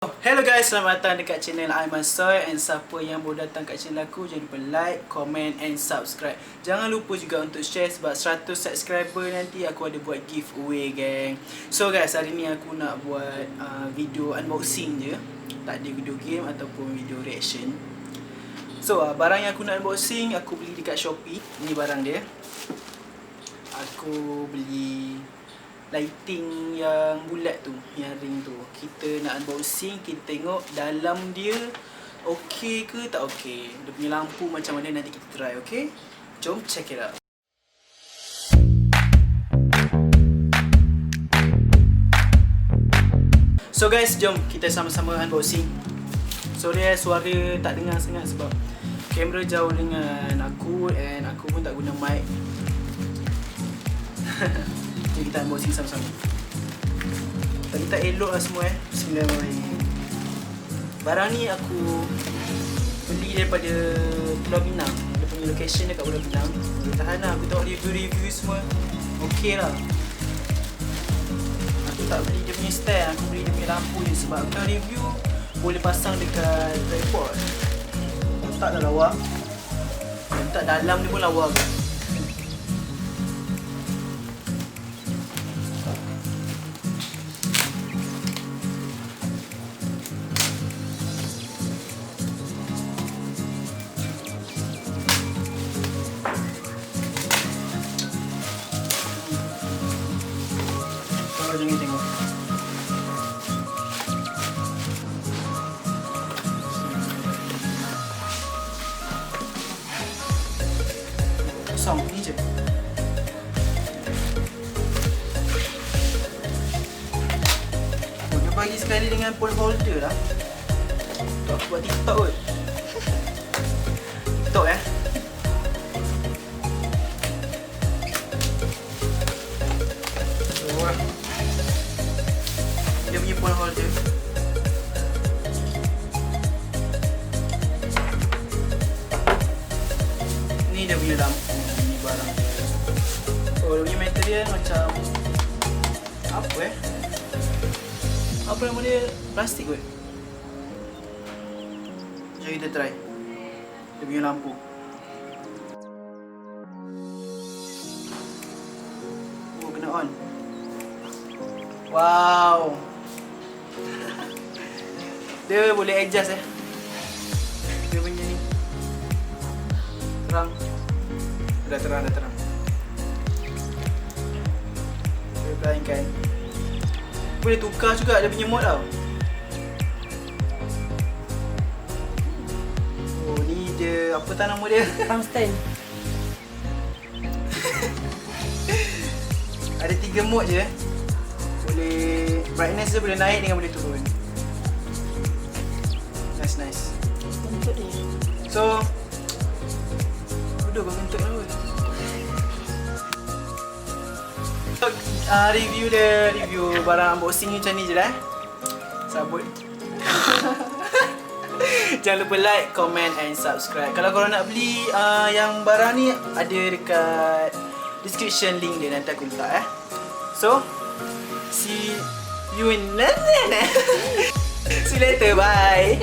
Hello guys, selamat datang dekat channel Aiman Soy. And siapa yang baru datang kat channel aku, jangan lupa like, comment and subscribe. Jangan lupa juga untuk share sebab 100 subscriber nanti aku ada buat giveaway geng. So guys, hari ni aku nak buat video unboxing je. Tak ada video game ataupun video reaction. So barang yang aku nak unboxing, aku beli dekat Shopee. Ini barang dia. Aku beli lighting yang bulat tu, yang ring tu. Kita nak unboxing, kita tengok dalam dia okey ke tak okey. Dia punya lampu macam mana, nanti kita try, okey? Jom check it out. So guys, jom kita sama-sama unboxing. Sorry suara tak dengar sangat sebab kamera jauh dengan aku and aku pun tak guna mic. Jadi kita unboxing sama-sama. Kita elok lah semua Bismillahirrahmanirrahim. Barang ni aku beli daripada Pulau Pinang. Dia punya location dekat Pulau Pinang. Dia tahan lah, aku tengok review semua okey lah. Aku tak beli dia punya stand, aku beli dia punya lampu je. Sebab aku tengok review boleh pasang dekat tripod. Letak dah lawa. Letak dalam dia pun lawa kan. Jangan tengok. Kosong ni je. Dia bagi sekali dengan phone holder lah. Tu aku buat TikTok kot. TikTok dia punya phone holder. Ni dia punya lampu, ni barang dia. Oh, dia punya material macam apa apa nama dia? Plastik kot. Jom kita try dia punya lampu. Oh, kena on. Wow. Dia boleh adjust dia punya ni. Terang. Dah terang. Dia berlainkan. Boleh tukar juga dia punya mode tau. Oh, ni dia, apa tak nama dia? Tungsten. Ada 3 mode je. Boleh brightness dia boleh naik dengan boleh turun. Nice. Untuk dia. So udah berbentuk lah. Review barang unboxing ni macam ni je lah. Sabut. Jangan lupa like, comment and subscribe. Kalau korang nak beli yang barang ni, ada dekat description link dia, nanti aku letak So see you in see you later, bye.